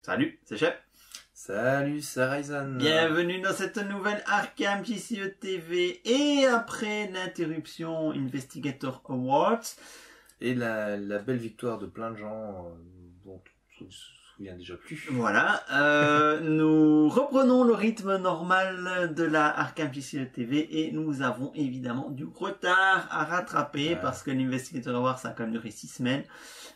Salut, c'est Chef. Salut, c'est Ryzen. Bienvenue dans cette nouvelle Arkham JCE TV. Et après l'interruption Investigator Awards. Et la belle victoire de plein de gens dont on ne se souvient déjà plus. Voilà, nous reprenons le rythme normal de la Arkham JCE TV et nous avons évidemment du retard à rattraper parce que l'Investigator Awards ça a quand même duré 6 semaines.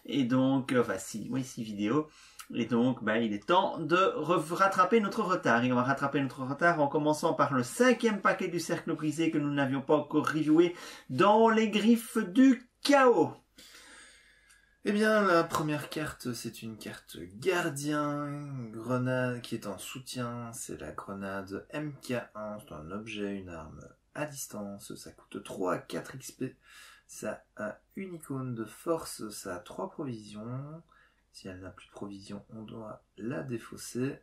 Et donc, enfin 6 vidéos. Et donc, il est temps de rattraper notre retard. Et on va rattraper notre retard en commençant par le 5e paquet du cercle brisé que nous n'avions pas encore reviewé dans les griffes du chaos. Eh bien, la première carte, c'est une carte gardien, grenade qui est en soutien. C'est la grenade MK1, c'est un objet, une arme à distance. Ça coûte 3 à 4 XP. Ça a une icône de force, ça a 3 provisions. Si elle n'a plus de provision, on doit la défausser.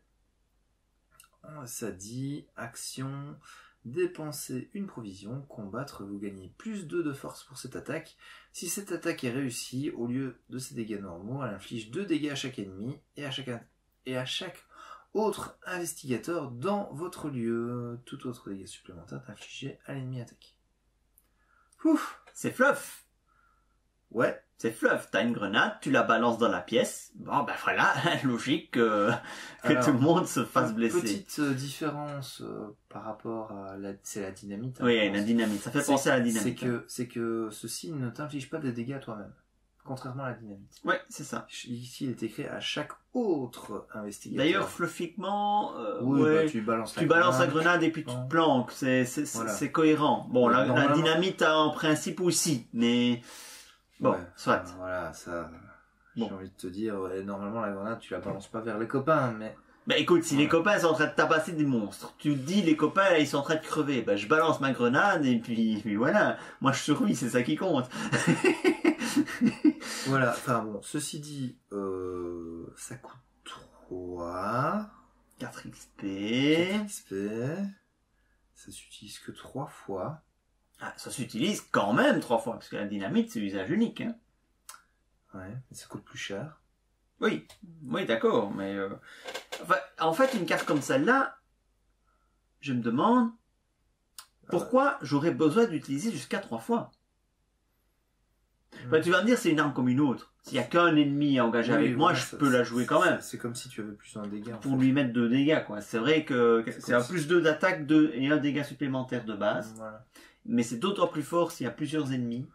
Ça dit, action, dépenser une provision, combattre, vous gagnez plus 2 de force pour cette attaque. Si cette attaque est réussie, au lieu de ses dégâts normaux, elle inflige 2 dégâts à chaque ennemi et à chaque autre investigateur dans votre lieu. Tout autre dégât supplémentaire est infligé à l'ennemi attaqué. Ouf, c'est fluff. Ouais. C'est fluff, t'as une grenade, tu la balances dans la pièce, bon voilà, logique que tout le monde se fasse blesser. Petite différence par rapport à c'est la dynamite. Oui, il y a la dynamite, ça fait penser à la dynamite. C'est que ceci ne t'inflige pas des dégâts à toi-même, contrairement à la dynamite. Ouais, c'est ça. Ici, il est écrit à chaque autre investigateur. D'ailleurs, fluffiquement, tu balances la grenade et puis tu te planques, c'est cohérent. Bon, la dynamite en principe aussi, mais... Bon, soit. Voilà, ça, j'ai envie de te dire, normalement la grenade tu la balances pas vers les copains, mais... Écoute, si les copains sont en train de tabasser des monstres, tu te dis les copains ils sont en train de crever, je balance ma grenade et puis voilà, moi je survis, c'est ça qui compte. Voilà, enfin bon, ceci dit, ça coûte 3... 4 XP... 4 XP... Ça s'utilise que 3 fois... Ah, ça s'utilise quand même 3 fois, parce que la dynamite, c'est usage unique. Hein. Ouais, mais ça coûte plus cher. Oui, d'accord, mais... en fait, une carte comme celle-là, je me demande pourquoi j'aurais besoin d'utiliser jusqu'à 3 fois. Tu vas me dire, c'est une arme comme une autre. S'il n'y a qu'un ennemi engagé avec moi, je peux la jouer quand même. C'est comme si tu avais plus un dégât. Pour lui mettre 2 dégâts, quoi. C'est vrai que c'est un plus 2 d'attaque et un dégât supplémentaire de base. Voilà. Mais c'est d'autant plus fort s'il y a plusieurs ennemis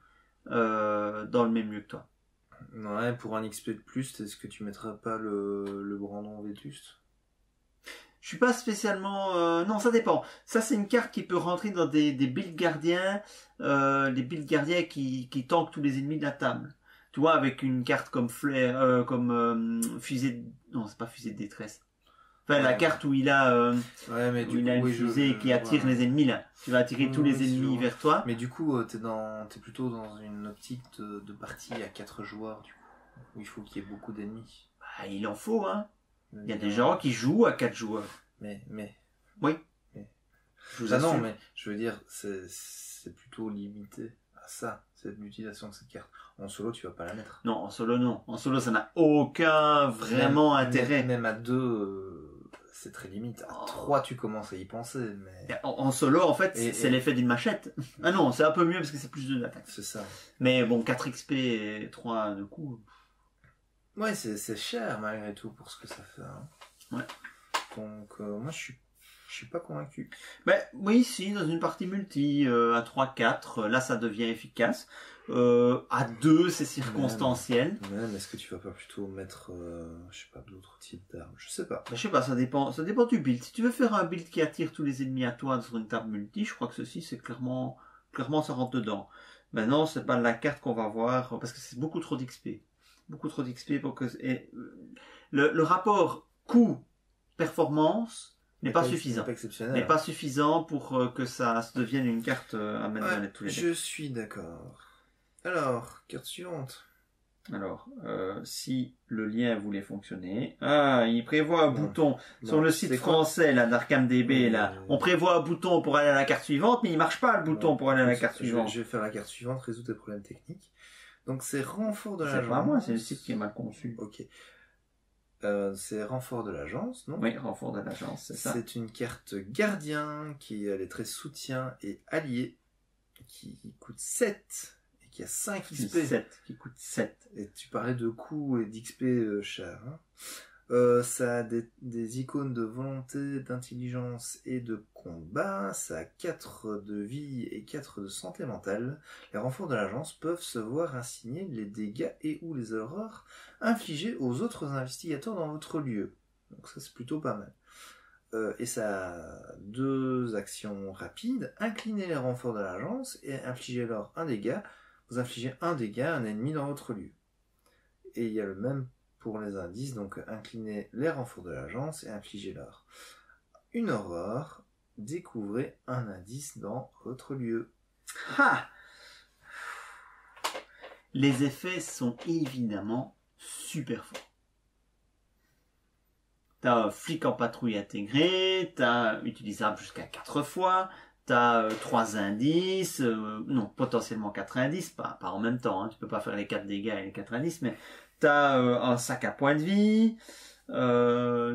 dans le même lieu que toi. Ouais, pour un XP de plus, est-ce que tu mettrais pas le Brandon Vétuste? Je suis pas spécialement... non, ça dépend. Ça, c'est une carte qui peut rentrer dans des builds gardiens, des builds gardiens qui tankent tous les ennemis de la table. Tu vois, avec une carte comme flair, fusée... Non, c'est pas fusée de détresse. Enfin, la carte où il a, une fusée qui attire les ennemis, là. Tu vas attirer tous les ennemis vers toi. Mais du coup, t'es plutôt dans une optique de partie à 4 joueurs, du coup. Où il faut qu'il y ait beaucoup d'ennemis. Il en faut, hein. Il y a des gens qui jouent à 4 joueurs. Mais. Oui. Mais. Non, mais, je veux dire, c'est plutôt limité à ça, c'est l'utilisation de cette carte. En solo, tu vas pas la mettre. Non, en solo, non. En solo, ça n'a aucun vraiment intérêt. Même à 2, c'est très limite. À 3, tu commences à y penser, mais... En solo, en fait, c'est l'effet d'une machette. Ah non, c'est un peu mieux parce que c'est plus 2 d'attaque. C'est ça. Mais bon, 4 XP et 3 de coup. Ouais, c'est cher malgré tout pour ce que ça fait. Hein. Ouais. Donc, moi, je suis pas convaincu. Oui, si, dans une partie multi, à 3-4, là, ça devient efficace. À 2, c'est circonstanciel. Même, est-ce que tu vas pas plutôt mettre, je sais pas, d'autres types d'armes? Je sais pas. Je sais pas, ça dépend du build. Si tu veux faire un build qui attire tous les ennemis à toi sur une table multi, je crois que ceci, c'est clairement, ça rentre dedans. Maintenant, c'est pas la carte qu'on va voir, parce que c'est beaucoup trop d'XP. Beaucoup trop d'XP pour que... Le rapport coût-performance n'est pas suffisant. N'est pas suffisant pour que ça se devienne une carte à mettre dans tous les decks. Je suis d'accord. Alors, carte suivante. Alors, si le lien voulait fonctionner... Ah, il prévoit un bouton sur le site français là d'ArkhamDB là. On prévoit un bouton pour aller à la carte suivante, mais il marche pas le bouton pour aller à la carte suivante. Je vais faire la carte suivante, résoudre tes problèmes techniques. Donc c'est renfort de l'agent. C'est pas moi, c'est le site qui est mal conçu. Ok. C'est renfort de l'agence, non? Oui, renfort de l'agence, c'est ça. C'est une carte gardien qui a les traits soutien et allié, qui coûte 7 et qui a 5 XP. 7, qui coûte 7. Et tu parlais de coûts et d'XP cher. Hein. Ça a des icônes de volonté, d'intelligence et de combat. Ça a 4 de vie et 4 de santé mentale. Les renforts de l'agence peuvent se voir assigner les dégâts et ou les erreurs infligés aux autres investigateurs dans votre lieu. Donc ça c'est plutôt pas mal. Et ça a 2 actions rapides. Incliner les renforts de l'agence et infliger-leur un dégât. Vous infligez un dégât à un ennemi dans votre lieu. Et il y a le même pour les indices, donc inclinez les renforts de l'agence et infligez-leur une horreur. Découvrez un indice dans votre lieu. Ah! Les effets sont évidemment super forts. T'as flic en patrouille intégré, t'as utilisable jusqu'à 4 fois, t'as 3 indices, non, potentiellement 4 indices, pas en même temps, hein, tu peux pas faire les 4 dégâts et les 4 indices, mais t'as un sac à points de vie,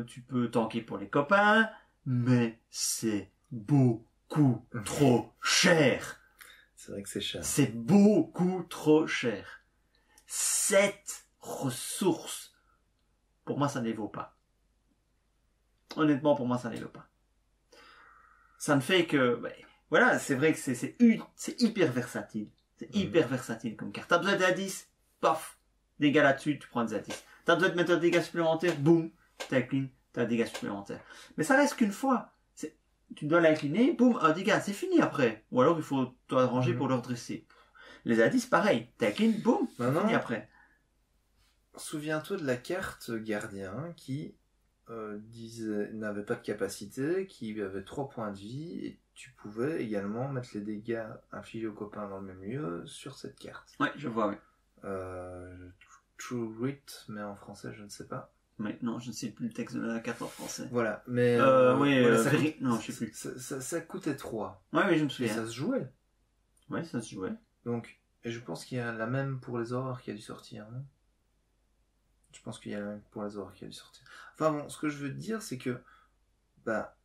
tu peux tanker pour les copains, mais c'est beaucoup trop cher. C'est vrai que c'est cher. C'est beaucoup trop cher. 7 ressources. Pour moi, ça ne les vaut pas. Honnêtement, pour moi, ça ne les vaut pas. Ça ne fait que... Ben, voilà, c'est vrai que c'est hyper versatile. C'est hyper versatile comme carte. T'as besoin d'indices, paf, dégâts là-dessus, tu prends des indices. T'as besoin de mettre un dégât supplémentaire, boum, t'inclines, t'as un dégât supplémentaire. Mais ça reste qu'une fois. Tu dois l'incliner, boum, un dégât, c'est fini après. Ou alors il faut t'arranger pour le redresser. Les indices, pareil, t'inclines, boum, c'est fini après. Souviens-toi de la carte gardien qui n'avait pas de capacité, qui avait 3 points de vie, et tu pouvais également mettre les dégâts infligés aux copains dans le même lieu sur cette carte. Ouais, je vois, oui. True Grit, mais en français, je ne sais pas. Mais non, je ne sais plus le texte de la carte en français. Voilà, mais... oui, voilà, non, je sais plus. Ça coûtait 3. Ouais, oui, je me Et souviens. ça se jouait. Ouais, ça se jouait. Donc, et je pense qu'il y a la même pour les horreurs qui a dû sortir, non? Je pense qu'il y a la même pour les horreurs qui a dû sortir. Enfin bon, ce que je veux te dire, c'est que bah,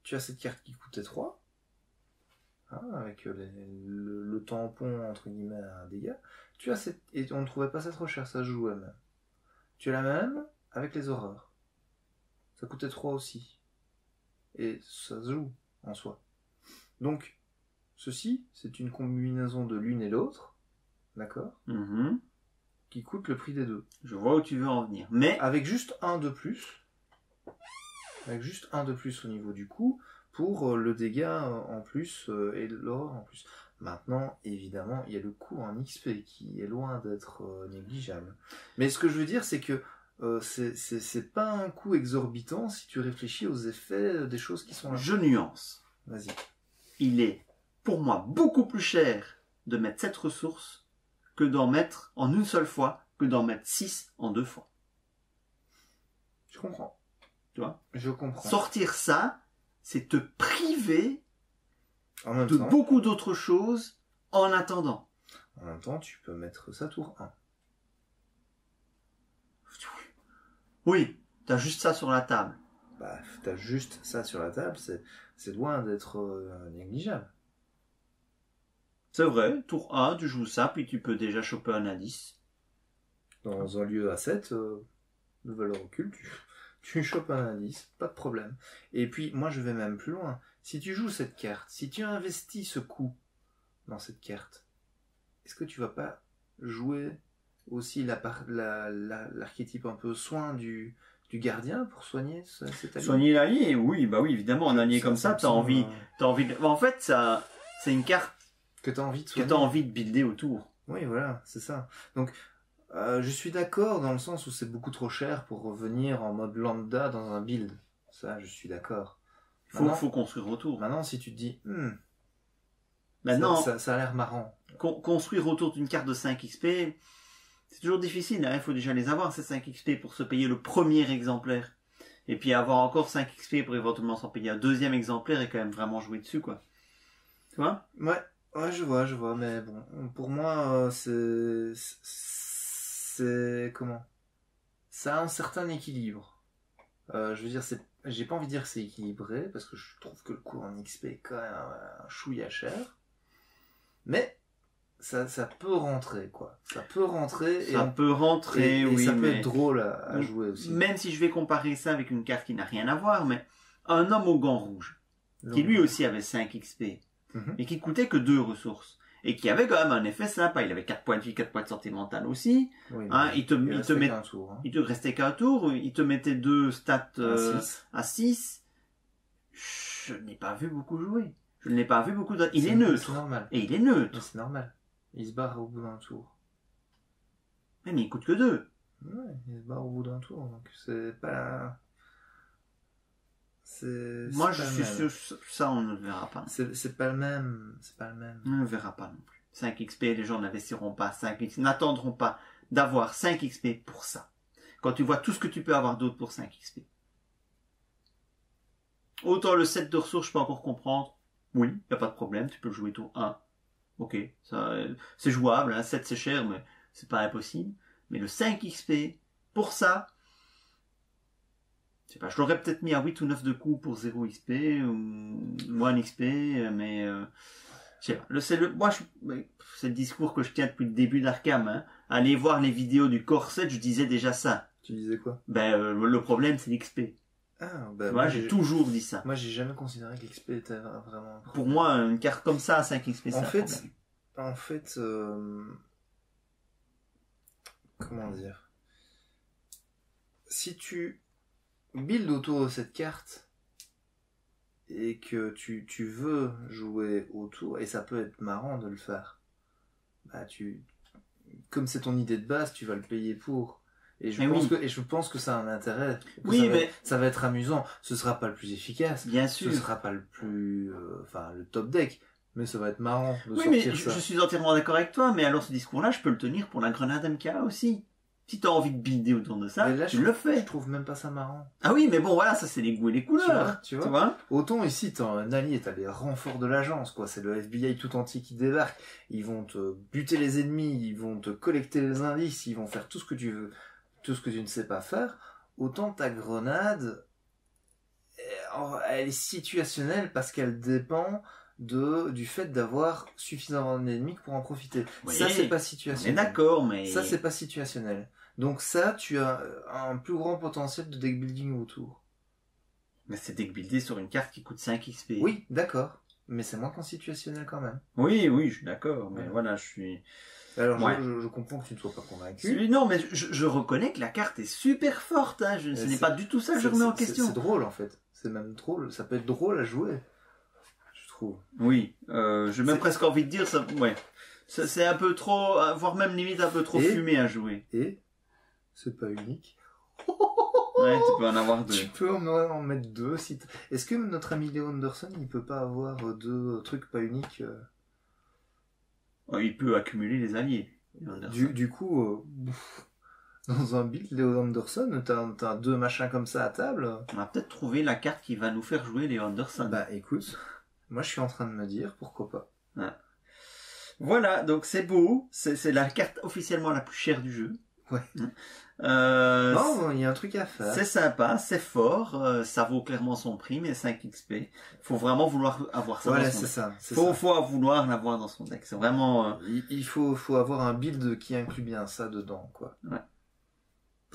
tu as cette carte qui coûtait 3, hein, avec le tampon, entre guillemets, à un dégât. Tu as cette... Et on ne trouvait pas ça trop cher, ça se jouait même. Tu as la même avec les horreurs. Ça coûtait 3 aussi. Et ça se joue, en soi. Donc, ceci, c'est une combinaison de l'une et l'autre, d'accord, qui coûte le prix des deux. Je vois où tu veux en venir. Mais avec juste un de plus. Avec juste un de plus au niveau du coût, pour le dégât en plus et l'horreur en plus. Maintenant, évidemment, il y a le coût en XP qui est loin d'être négligeable. Mais ce que je veux dire, c'est que c'est pas un coût exorbitant si tu réfléchis aux effets des choses qui sont là. Je nuance. Vas-y. Il est, pour moi, beaucoup plus cher de mettre 7 ressources que d'en mettre en une seule fois, que d'en mettre 6 en 2 fois. Je comprends. Tu vois ? Je comprends. Sortir ça, c'est te priver en même de temps, beaucoup d'autres choses en attendant. En même temps, tu peux mettre ça tour 1. Oui, t'as juste ça sur la table. Bah, t'as juste ça sur la table, c'est loin d'être négligeable. C'est vrai, tour 1, tu joues ça, puis tu peux déjà choper un indice. Dans un lieu à 7, de valeur occulte, tu chopes un indice, pas de problème. Et puis, moi je vais même plus loin. Si tu joues cette carte, si tu investis ce coup dans cette carte, est-ce que tu vas pas jouer aussi l'archétype un peu soin du gardien pour soigner cet allié? Soigner l'allié, oui, bah oui, évidemment, un allié comme ça, t'as envie de... En fait, ça, c'est une carte que t'as envie de soigner. Que t'as envie de builder autour. Oui, voilà, c'est ça. Donc, je suis d'accord dans le sens où c'est beaucoup trop cher pour revenir en mode lambda dans un build. Ça, je suis d'accord. Faut construire autour. Maintenant, si tu te dis, maintenant, ça a l'air marrant. Construire autour d'une carte de 5 XP, c'est toujours difficile. Hein. Il faut déjà les avoir, ces 5 XP, pour se payer le premier exemplaire. Et puis avoir encore 5 XP pour éventuellement s'en payer un deuxième exemplaire et quand même vraiment jouer dessus, quoi. Tu vois ? Ouais, je vois, mais bon, pour moi, c'est ça a un certain équilibre. Je veux dire, j'ai pas envie de dire que c'est équilibré, parce que je trouve que le cours en XP est quand même un chouïa cher. Mais ça peut rentrer, quoi. Ça peut rentrer. Ça peut rentrer, oui. Et ça peut mais... être drôle à jouer aussi. Même si je vais comparer ça avec une carte qui n'a rien à voir, mais un homme au gant rouge, qui lui aussi avait 5 XP, et qui coûtait que 2 ressources. Et qui avait quand même un effet sympa. Il avait 4 points de vie, 4 points de santé mentale aussi. Oui, hein, il te restait qu'un tour. Il te mettait 2 stats à 6. Je n'ai pas vu beaucoup jouer. Je ne l'ai pas vu beaucoup. Il est neutre. C'est normal. Et il est neutre. Mais c'est normal. Il se barre au bout d'un tour. Mais il coûte que 2. Ouais, il se barre au bout d'un tour. Donc c'est pas... Moi, je suis sûr ça, on ne le verra pas. C'est pas le même. C'est pas le même. On ne le verra pas non plus. 5 XP, les gens n'investiront pas 5 XP, n'attendront pas d'avoir 5 XP pour ça. Quand tu vois tout ce que tu peux avoir d'autre pour 5 XP. Autant le 7 de ressources, je peux encore comprendre. Oui, il n'y a pas de problème, tu peux le jouer tour 1. Ok, ça, c'est jouable, hein. 7 c'est cher, mais c'est pas impossible. Mais le 5 XP, pour ça, je sais pas, je l'aurais peut-être mis à 8 ou 9 de coups pour 0 XP, ou 1 XP, mais je sais pas. C'est le discours que je tiens depuis le début d'Arkham. Hein. Allez voir les vidéos du Corset, je disais déjà ça. Tu disais quoi? Le problème, c'est l'XP. Moi, j'ai toujours dit ça. Moi, j'ai jamais considéré que l'XP était vraiment un problème. Pour moi, une carte comme ça à 5 XP, c'est un problème. En fait, comment dire? Si tu build autour de cette carte et que tu veux jouer autour, et ça peut être marrant de le faire, comme c'est ton idée de base, tu vas le payer pour. Et je pense que ça a un intérêt. Ça va être amusant. Ce sera pas le plus efficace. Bien sûr. Ce sera pas le plus, le top deck. Mais ça va être marrant de sortir mais ça. Je suis entièrement d'accord avec toi, mais alors ce discours-là, je peux le tenir pour la grenade MK aussi. Si t'as envie de builder autour de ça, tu le fais. Je trouve même pas ça marrant. Ah oui, mais bon, voilà, ça c'est les goûts et les couleurs. Tu vois Autant ici, t'as un allié, t'as les renforts de l'agence, quoi. C'est le FBI tout entier qui débarque. Ils vont te buter les ennemis, ils vont te collecter les indices, ils vont faire tout ce que tu veux, tout ce que tu ne sais pas faire. Autant ta grenade, elle est situationnelle parce qu'elle dépend du fait d'avoir suffisamment d'ennemis pour en profiter. Oui, ça, c'est pas situationnel. On est d'accord, mais... Ça, c'est pas situationnel. Donc ça, tu as un plus grand potentiel de deck building autour. Mais c'est deck buildé sur une carte qui coûte 5 XP. Oui, d'accord. Mais c'est moins qu'en situationnel quand même. Oui, je suis d'accord. Mais voilà, je suis... Alors, je comprends que tu ne sois pas convaincu. Non, mais je reconnais que la carte est super forte. Hein. Ce n'est pas du tout ça que je remets en question. C'est drôle, en fait. C'est même drôle. Ça peut être drôle à jouer. Oui, j'ai même presque envie de dire ça. Ouais, c'est un peu trop, voire même limite un peu trop fumé à jouer. Et c'est pas unique. Ouais, tu peux en avoir 2. Tu peux en mettre 2 si. Est-ce que notre ami Léo Anderson, il peut pas avoir 2 trucs pas uniques? Il peut accumuler les alliés. Du coup, dans un build Léo Anderson, t'as 2 machins comme ça à table. On va peut-être trouver la carte qui va nous faire jouer Léo Anderson. Écoute. Moi, je suis en train de me dire, pourquoi pas. Ah. Voilà, donc c'est beau. C'est la carte officiellement la plus chère du jeu. Ouais. Non, il y a un truc à faire. C'est sympa, c'est fort. Ça vaut clairement son prix, mais 5 XP. Faut vraiment vouloir avoir ça dans son deck. Faut vouloir l'avoir dans son deck. C'est vraiment... Il faut avoir un build qui inclut bien ça dedans, quoi. Ouais.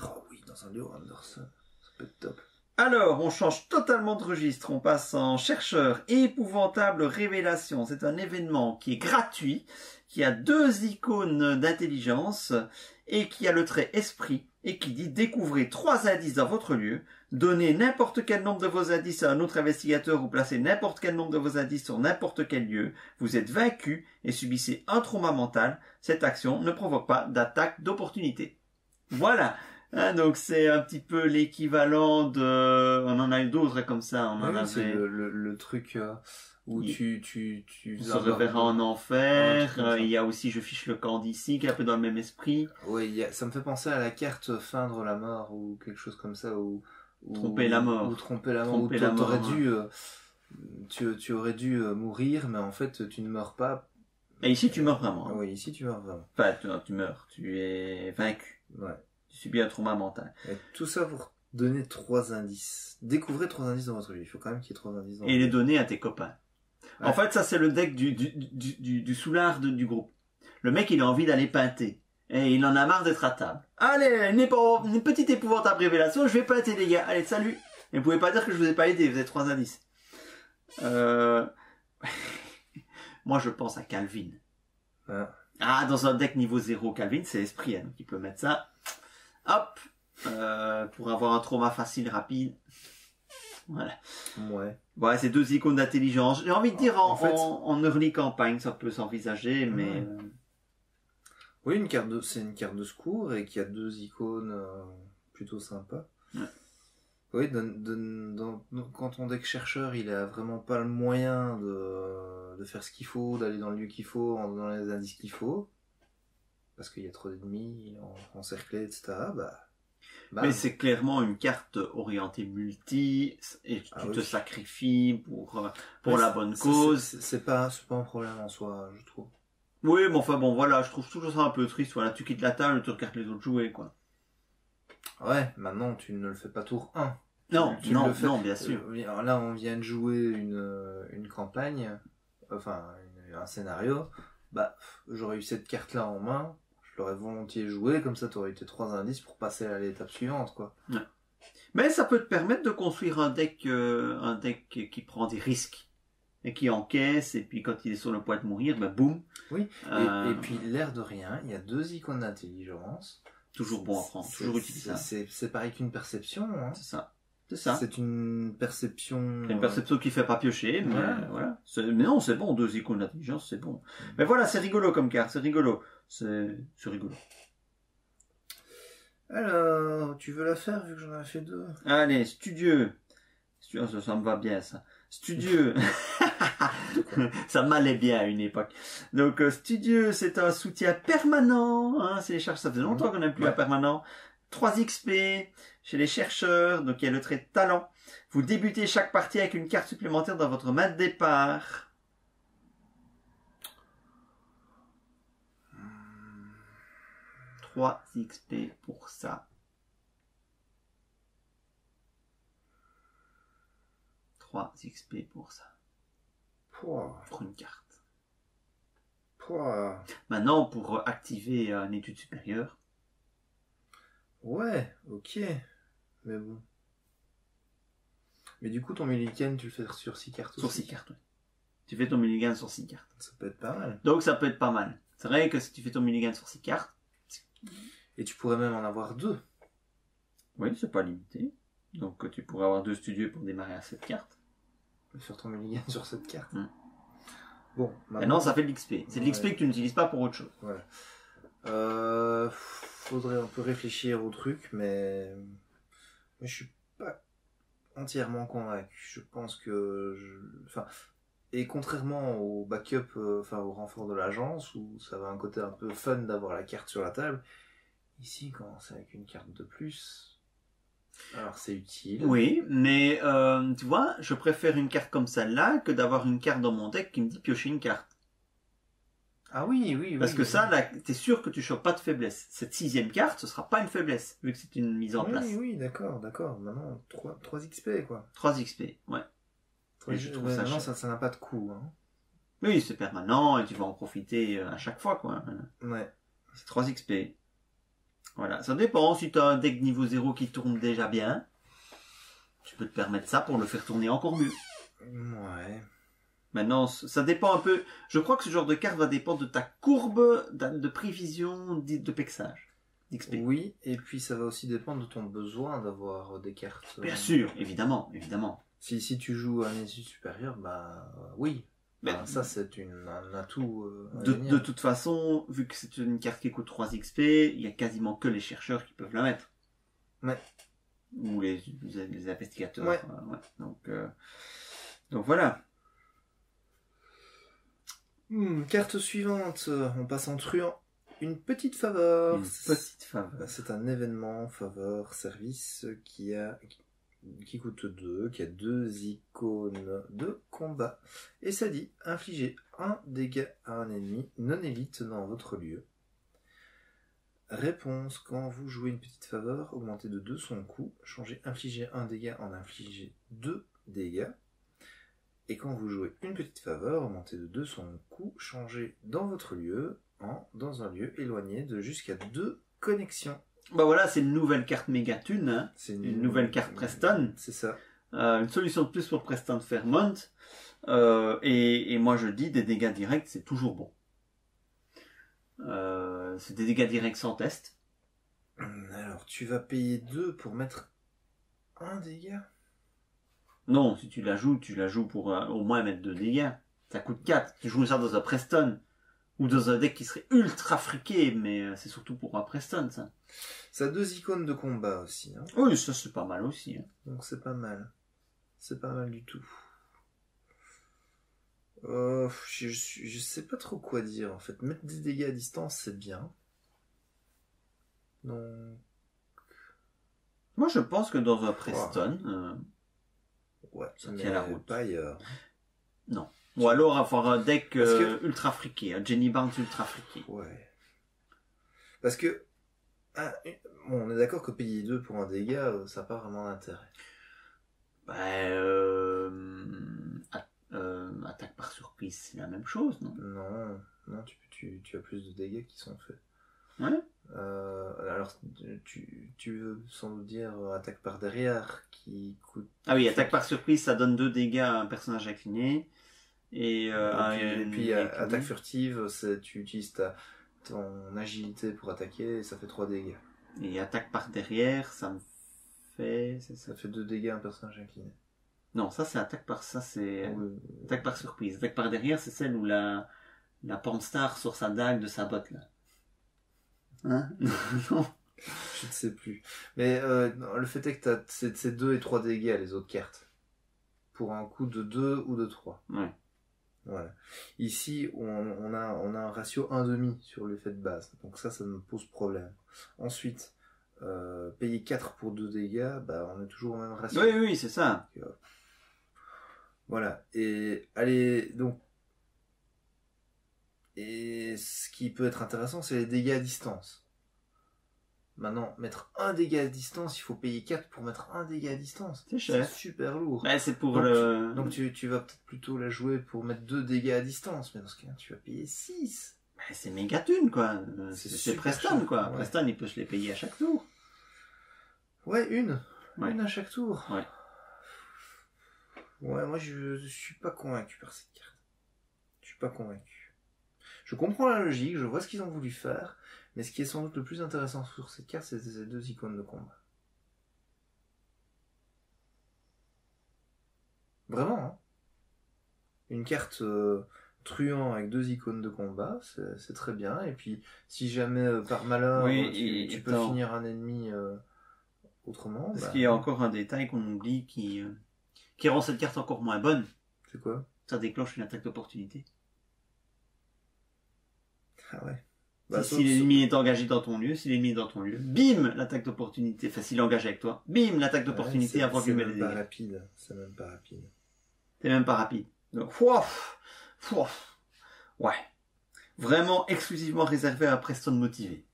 Oh oui, dans un Léo Anderson. Ça peut être top. Alors, on change totalement de registre, on passe en chercheur épouvantable révélation. C'est un événement qui est gratuit, qui a 2 icônes d'intelligence et qui a le trait esprit et qui dit découvrez 3 indices dans votre lieu, donnez n'importe quel nombre de vos indices à un autre investigateur ou placez n'importe quel nombre de vos indices sur n'importe quel lieu. Vous êtes vaincu et subissez un trauma mental. Cette action ne provoque pas d'attaque d'opportunité. Voilà. Hein, donc c'est un petit peu l'équivalent de... On en a eu d'autres comme ça. On en avait... C'est le truc où tu se reverra en enfer. Il y a aussi Je fiche le camp d'ici, qui est un peu dans le même esprit. Oui, ça me fait penser à la carte Feindre la mort ou quelque chose comme ça. Tromper la mort. Ou tromper la mort. T'aurais dû... tu aurais dû mourir, mais en fait tu ne meurs pas. Et ici tu meurs vraiment. Oui, ici tu meurs vraiment. Enfin, tu meurs. Tu es vaincu. Ouais. Tu subis un trauma mental. Et tout ça pour donner 3 indices. Découvrez 3 indices dans votre vie. Il faut quand même qu'il y ait 3 indices dans Et les donner à tes copains. Ouais. En fait, ça c'est le deck du soulard du groupe. Le mec, il a envie d'aller peinter. Et il en a marre d'être à table. Allez, une petite épouvantable révélation, je vais peinter les gars. Allez, salut. Et vous pouvez pas dire que je vous ai pas aidé, vous êtes 3 indices. Moi, je pense à Calvin. Ah, dans un deck niveau 0, Calvin, c'est esprit, hein, donc il peut mettre ça. Hop, pour avoir un trauma facile, rapide. Voilà. Ouais. Ouais, c'est 2 icônes d'intelligence. J'ai envie de dire en early campagne, ça peut s'envisager, mais... Oui, c'est une carte de secours et qui a 2 icônes plutôt sympas. Ouais. Oui, quand ton deck chercheur, il a vraiment pas le moyen de faire ce qu'il faut, d'aller dans le lieu qu'il faut, en donnant les indices qu'il faut, parce qu'il y a trop d'ennemis encerclés, etc. Mais c'est clairement une carte orientée multi, et tu te sacrifies pour la bonne cause. C'est pas un problème en soi, je trouve. Oui, mais enfin bon, voilà, je trouve toujours ça un peu triste. Voilà, tu quittes la table, tu regardes les autres jouer, quoi. Ouais, maintenant tu ne le fais pas tour 1. Non, non, bien sûr. Là, on vient de jouer une campagne, enfin un scénario. J'aurais eu cette carte-là en main, je l'aurais volontiers joué, comme ça tu aurais eu tes 3 indices pour passer à l'étape suivante, quoi. Ouais. Mais ça peut te permettre de construire un deck qui prend des risques et qui encaisse, et puis quand il est sur le point de mourir, boum. Oui, et puis l'air de rien, il y a 2 icônes d'intelligence. Toujours bon à prendre, toujours utilisable. C'est pareil qu'une perception, hein. C'est ça. C'est ça. C'est une perception... C'est une perception qui fait pas piocher, mais voilà. Mais non, c'est bon, 2 icônes d'intelligence, c'est bon. Mais voilà, c'est rigolo comme carte, c'est rigolo. C'est rigolo. Alors, tu veux la faire vu que j'en ai fait 2? Allez, studieux. Ça me va bien, ça. Studieux. Ça m'allait bien à une époque. Donc, studieux, c'est un soutien permanent. Hein, c'est les chercheurs. Ça faisait longtemps qu'on n'a plus un permanent. 3 XP chez les chercheurs. Donc, il y a le trait de talent. Vous débutez chaque partie avec une carte supplémentaire dans votre main de départ. « 3 XP pour ça. 3 XP pour ça. Pour une carte. Maintenant, pour activer une étude supérieure. Ouais, ok. Mais bon. Mais du coup, ton mulligan, tu le fais sur 6 cartes aussi. Sur 6 cartes, oui. Tu fais ton mulligan sur 6 cartes. Ça peut être pas mal. Donc, ça peut être pas mal. C'est vrai que si tu fais ton mulligan sur 6 cartes... Et tu pourrais même en avoir 2. Oui, c'est pas limité. Donc, tu pourrais avoir 2 studios pour démarrer à 7 cartes. Faire ton mulligan sur 7 cartes. Bon, maintenant, ça fait de l'XP. C'est de l'XP que tu n'utilises pas pour autre chose. Voilà. Faudrait un peu réfléchir au truc, mais je suis pas entièrement convaincu. Je pense que et contrairement au backup, au renfort de l'agence, où ça va un côté un peu fun d'avoir la carte sur la table, ici, quand c'est avec une carte de plus, alors c'est utile. Oui, mais tu vois, je préfère une carte comme celle-là que d'avoir une carte dans mon deck qui me dit piocher une carte. Ah oui. Parce que ça, là, t'es sûr que tu chopes pas de faiblesse. Cette 6e carte, ce sera pas une faiblesse, vu que c'est une mise en place. Oui, d'accord. Maintenant, 3 XP, quoi. 3 XP, ouais. Maintenant, ça n'a pas de coût, hein. Oui, c'est permanent, et tu vas en profiter à chaque fois, quoi. Ouais. C'est 3 XP. Voilà, ça dépend. Si tu as un deck niveau 0 qui tourne déjà bien, tu peux te permettre ça pour le faire tourner encore mieux. Ouais. Maintenant, ça dépend un peu. Je crois que ce genre de carte va dépendre de ta courbe de prévision de pexage, d'XP. Oui, et puis ça va aussi dépendre de ton besoin d'avoir des cartes. Bien sûr, évidemment. Si tu joues à un étude supérieure, oui. Ça, c'est un atout. De toute façon, vu que c'est une carte qui coûte 3 XP, il y a quasiment que les chercheurs qui peuvent la mettre. Ouais. Ou les investigateurs. Ouais. Donc voilà. Carte suivante, on passe en truand. Une petite faveur. C'est un événement, faveur, service qui coûte 2, qui a 2 icônes de combat. Et ça dit, infliger 1 dégât à un ennemi non élite dans votre lieu. Réponse. Quand vous jouez une petite faveur, augmentez de 2 son coût. Changez infliger 1 dégât en infliger 2 dégâts. Et quand vous jouez une petite faveur, augmentez de 2 son coût. Changez dans votre lieu dans un lieu éloigné de jusqu'à 2 connexions. Bah voilà, c'est une nouvelle carte Mégathune, hein. C'est Une nouvelle carte Preston. C'est ça. Une solution de plus pour Preston Fairmont. Et moi je dis des dégâts directs, c'est toujours bon. C'est des dégâts directs sans test. Alors, tu vas payer 2 pour mettre un dégât? Non, si tu la joues pour au moins mettre 2 dégâts. Ça coûte 4. Tu joues ça dans un Preston. Ou dans un deck qui serait ultra friqué, mais c'est surtout pour un Preston, ça. Ça a 2 icônes de combat aussi. Hein. Oui, ça c'est pas mal aussi. Hein. Donc c'est pas mal. C'est pas mal du tout. Je sais pas trop quoi dire en fait. Mettre des dégâts à distance, c'est bien. Donc... Moi je pense que dans un Preston... ouais, ça tient la route. Pas ailleurs. Non. Ou alors avoir un deck ultra friqué, un Jenny Barnes ultra friqué. Ouais. Parce que... bon, on est d'accord que payer 2 pour un dégât, ça n'a pas vraiment d'intérêt. Attaque par surprise, c'est la même chose, non? Non, tu as plus de dégâts qui sont faits. Ouais. Alors, tu veux sans doute dire attaque par derrière qui coûte... Ah oui, attaque par surprise, ça donne 2 dégâts à un personnage incliné. Et puis attaque furtive, tu utilises ton agilité pour attaquer et ça fait 3 dégâts. Et attaque par derrière, ça me fait... Ça fait 2 dégâts à un personnage incliné. Non, ça c'est attaque par... Ça c'est... Attaque par surprise. Attaque par derrière, c'est celle où la Pornstar sort sa dague de sa botte, là. Hein? Non. Je ne sais plus. Mais le fait est que c'est 2 et 3 dégâts les autres cartes. Pour un coup de 2 ou de 3. Ouais. Voilà. Ici, on a un ratio 1,5 sur l'effet de base. Donc ça me pose problème. Ensuite, payer 4 pour 2 dégâts, on est toujours au même ratio. Oui, c'est ça. Donc, voilà. Et allez, donc... Et ce qui peut être intéressant, c'est les dégâts à distance. Maintenant, mettre un dégât à distance, il faut payer 4 pour mettre un dégât à distance. C'est cher. C'est super lourd. C'est pour donc tu vas peut-être plutôt la jouer pour mettre 2 dégâts à distance, mais dans ce cas, tu vas payer 6. C'est méga thune, quoi. C'est Preston, quoi. Ouais. Preston, il peut se les payer à chaque tour. Ouais, une. Ouais. Une à chaque tour. Ouais. Ouais, moi je suis pas convaincu par cette carte. Je suis pas convaincu. Je comprends la logique, je vois ce qu'ils ont voulu faire, mais ce qui est sans doute le plus intéressant sur cette carte, c'est ces 2 icônes de combat. Vraiment, hein. Une carte truand avec 2 icônes de combat, c'est très bien. Et puis, si jamais par malheur, tu peux finir un ennemi autrement... Parce qu'il y a encore un détail qu'on oublie qui rend cette carte encore moins bonne. C'est quoi? Ça déclenche une attaque d'opportunité. Ah ouais. Si l'ennemi est engagé dans ton lieu, bim, l'attaque d'opportunité. Enfin, s'il est engagé avec toi, bim, l'attaque d'opportunité avant qu'il mette les dégâts. C'est même pas rapide. C'est même pas rapide. Donc, ouais. Vraiment exclusivement réservé à Preston motivé.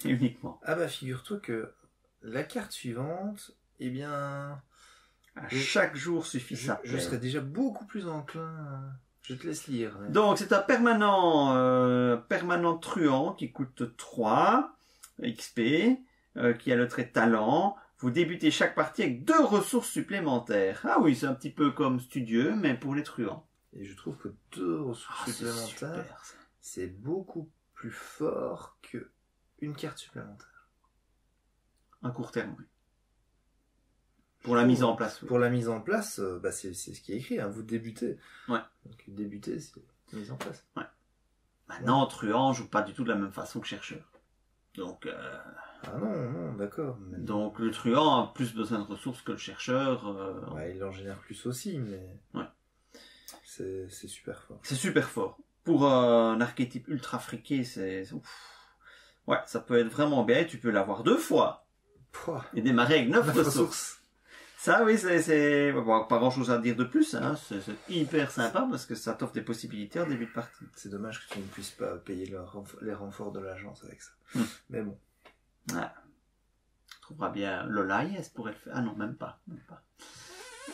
Uniquement. Ah bah, figure-toi que la carte suivante, eh bien... chaque jour suffit ça. Je serais déjà beaucoup plus enclin... Je te laisse lire. Mais... Donc, c'est un permanent truand qui coûte 3 XP, qui a le trait talent. Vous débutez chaque partie avec 2 ressources supplémentaires. Ah oui, c'est un petit peu comme studieux, mais pour les truands. Et je trouve que 2 ressources supplémentaires, c'est beaucoup plus fort qu'une carte supplémentaire. Un court terme, oui. Pour la mise en place. Oui. Pour la mise en place, c'est ce qui est écrit, hein, vous débutez. Ouais. Donc débuter, c'est mise en place. Ouais. Maintenant, truand joue pas du tout de la même façon que chercheur. Donc... Ah non, d'accord. Mais... Donc le truand a plus besoin de ressources que le chercheur. Il en génère plus aussi, mais... Ouais. C'est super fort. C'est super fort. Pour un archétype ultra friqué, c'est... Ouais, ça peut être vraiment bien. Tu peux l'avoir 2 fois. Pouah. Et démarrer avec 9 ressources. Ça, oui, c'est bon, pas grand chose à dire de plus, hein. C'est hyper sympa parce que ça t'offre des possibilités en début de partie. C'est dommage que tu ne puisses pas payer les renforts de l'agence avec ça. Mais bon. Ouais. Tu trouveras bien Lola, elle pourrait le faire. Ah non, même pas.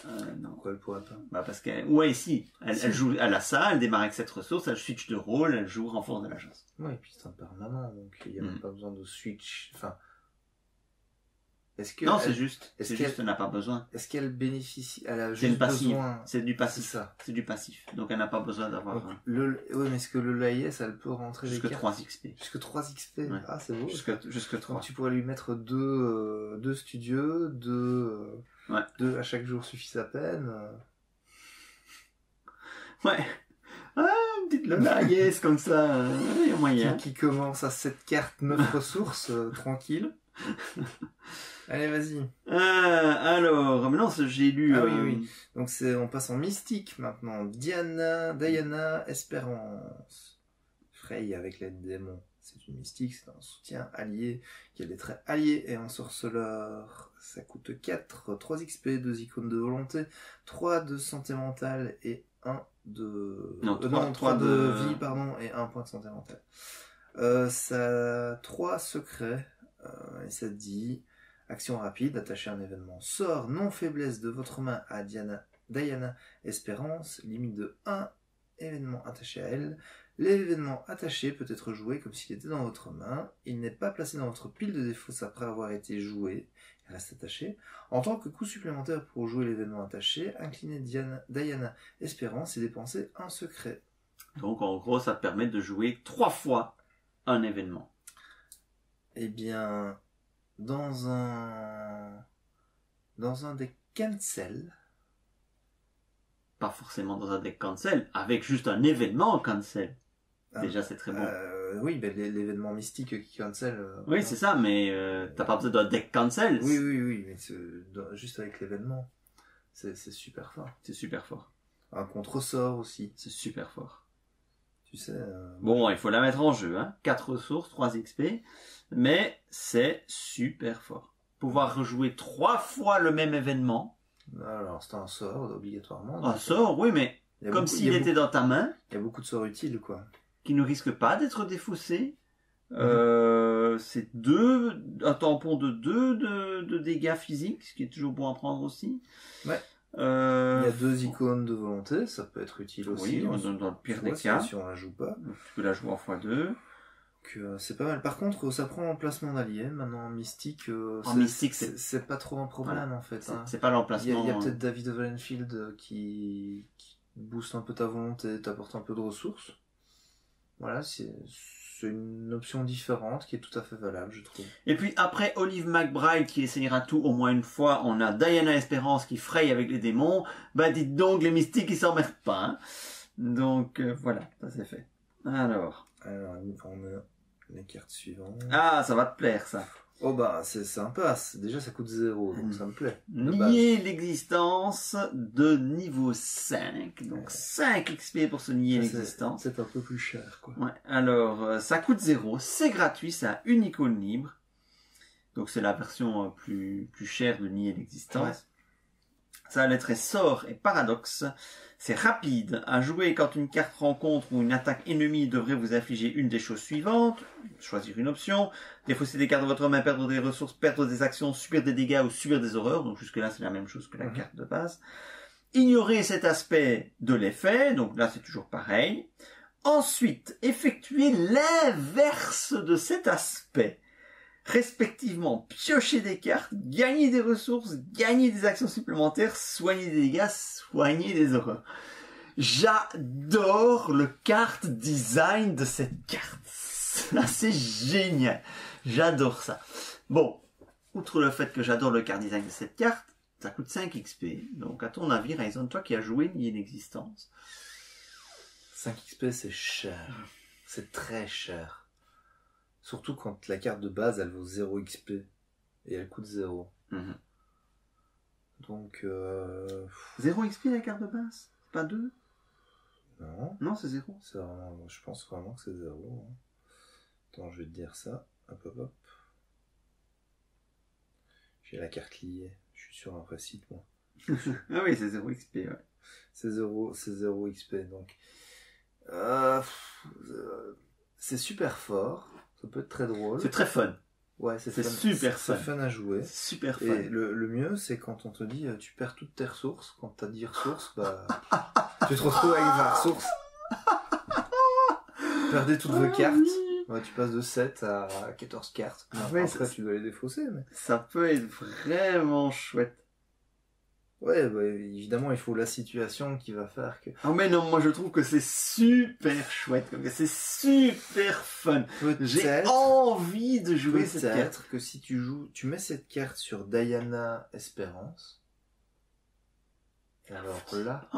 Non. Pourquoi elle pourrait pas? Bah parce qu'elle, ouais, si. Elle joue, elle a ça, elle démarre avec cette ressource, elle switch de rôle, elle joue renfort de l'agence. Ouais, et puis c'est un permanent, donc il n'y a même pas besoin de switch. Enfin. Non, c'est juste. C'est juste, elle n'a pas besoin. Est-ce qu'elle bénéficie? Elle a c'est juste besoin. C'est du passif. C'est ça. C'est du passif. Donc elle n'a pas besoin d'avoir. Oui, mais est-ce que le laïs, elle peut rentrer jusque 3 XP. Jusque 3 XP. Ouais. Ah, c'est beau. Jusque 3. Donc tu pourrais lui mettre deux studios, deux à chaque jour suffit à peine. Ouais. Ah, une petite Lola, yes, comme ça, il y a moyen. Qui commence à 7 cartes, 9 ressources, tranquille. Allez, vas-y. Alors, maintenant, j'ai lu... Ah oui. Donc, on passe en mystique, maintenant. Diana, Espérance. Frey avec l'aide démon. C'est une mystique, c'est un soutien allié, qui a des traits alliés et un sorceleur. Ça coûte 4, 3 XP, 2 icônes de volonté, 3 de santé mentale et 1 de... Non, 3 de vie, pardon, et 1 point de santé mentale. Ça a 3 secrets, et ça dit... Action rapide, attacher un événement. Sort non faiblesse de votre main à Diana Espérance, limite de 1 événement attaché à elle. L'événement attaché peut être joué comme s'il était dans votre main. Il n'est pas placé dans votre pile de défauts après avoir été joué. Il reste attaché. En tant que coût supplémentaire pour jouer l'événement attaché, inclinez Diana Espérance et dépensez un secret. Donc en gros, ça te permet de jouer 3 fois un événement. Eh bien... Dans un deck cancel. Pas forcément dans un deck cancel, avec juste un événement cancel. Déjà, c'est très bon. Oui, ben, l'événement mystique qui cancel. Oui, c'est ça, mais t'as pas besoin d'un deck cancel. Oui, mais juste avec l'événement. C'est super fort. C'est super fort. Un contre-sort aussi. C'est super fort. Tu sais... Bon, il faut la mettre en jeu, hein. 4 ressources, 3 XP. Mais c'est super fort. Pouvoir rejouer 3 fois le même événement. Alors, c'est un sort, obligatoirement. Un sort, oui, mais comme s'il était dans ta main. Il y a beaucoup de sorts utiles, quoi. Qui ne risquent pas d'être défaussés. C'est un tampon de 2 de dégâts physiques, ce qui est toujours bon à prendre aussi. Ouais. Il y a 2 icônes de volonté, ça peut être utile aussi. Oui, dans le pire des cas. Si on la joue pas. Donc, tu peux la jouer en x2. C'est pas mal. Par contre, ça prend l'emplacement d'alliés. Maintenant, en mystique, c'est pas trop un problème, en fait. C'est pas l'emplacement. Il y a peut-être David Valenfield qui booste un peu ta volonté, t'apporte un peu de ressources. Voilà, c'est une option différente qui est tout à fait valable, je trouve. Et puis après Olive McBride qui essayera tout au moins une fois, on a Diana Espérance qui fraye avec les démons. Bah dites donc, les mystiques ils s'emmerdent pas. Hein. Donc voilà, ça c'est fait. Alors on a les cartes suivantes. Ah, ça va te plaire ça. Oh bah c'est sympa, déjà ça coûte 0, donc ça me plaît. Nier l'existence de niveau 5, donc 5 XP pour se nier l'existence. C'est un peu plus cher quoi. Ouais. Alors ça coûte 0, c'est gratuit, ça a une icône libre. Donc c'est la version plus chère de nier l'existence. Ouais. Ça a les traits sort et paradoxe. C'est rapide à jouer quand une carte rencontre ou une attaque ennemie devrait vous infliger une des choses suivantes. Choisir une option. Défausser des cartes de votre main, perdre des ressources, perdre des actions, subir des dégâts ou subir des horreurs. Donc jusque là c'est la même chose que la carte de base. Ignorer cet aspect de l'effet. Donc là c'est toujours pareil. Ensuite, effectuer l'inverse de cet aspect. Respectivement, piocher des cartes, gagner des ressources, gagner des actions supplémentaires, soigner des dégâts, soigner des horreurs. J'adore le card design de cette carte. Là, c'est génial. J'adore ça. Bon, outre le fait que j'adore le card design de cette carte, ça coûte 5 XP. Donc, à ton avis, Raison, toi qui as joué Nier l'existence. 5 XP, c'est cher. C'est très cher. Surtout quand la carte de base, elle vaut 0 XP. Et elle coûte 0. Donc... 0 XP la carte de base? C'est pas 2? Non. Non, c'est 0. Je pense vraiment que c'est 0. Hein. Attends, je vais te dire ça. Hop. J'ai la carte liée. Je suis sur un vrai site, moi. Ah oui, c'est 0 XP, ouais. C'est 0 XP, donc. C'est super fort. Ça peut être très drôle. C'est très fun. Ouais, c'est super fun. C'est fun à jouer. C'est super fun. Et le mieux, c'est quand on te dit tu perds toutes tes ressources. Quand t'as dit ressources, bah, tu te retrouves avec 20 ressources. Perdez toutes vos cartes. Ouais, tu passes de 7 à 14 cartes. Ouais, après, tu dois les défausser. Mais... Ça peut être vraiment chouette. Ouais, bah, évidemment, il faut la situation qui va faire que... Ah mais non, moi je trouve que c'est super chouette, c'est super fun. J'ai envie de jouer cette carte. Peut-être que si tu joues, tu mets cette carte sur Diana Espérance. Alors là...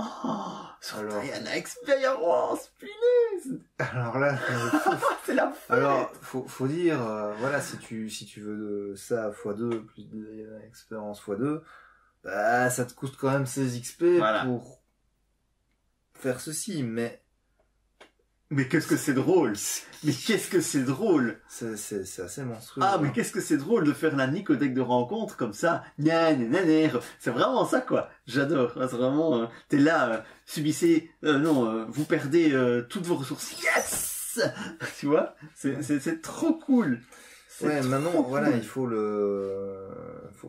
sur Diana Experience, punaise. Alors là... c'est la fête. Alors, faut dire, voilà, si tu veux ça x2 plus Diana Expérience x2, bah, ça te coûte quand même 16 XP voilà. Pour faire ceci, mais qu'est-ce que c'est drôle! Mais qu'est-ce que c'est drôle! C'est assez monstrueux. Ah, mais qu'est-ce que c'est drôle de faire la nique au deck de rencontre comme ça! C'est vraiment ça, quoi! J'adore! C'est vraiment, t'es là, subissez, vous perdez toutes vos ressources. Yes! Tu vois? C'est trop cool! Ouais, maintenant, cool. Voilà, il faut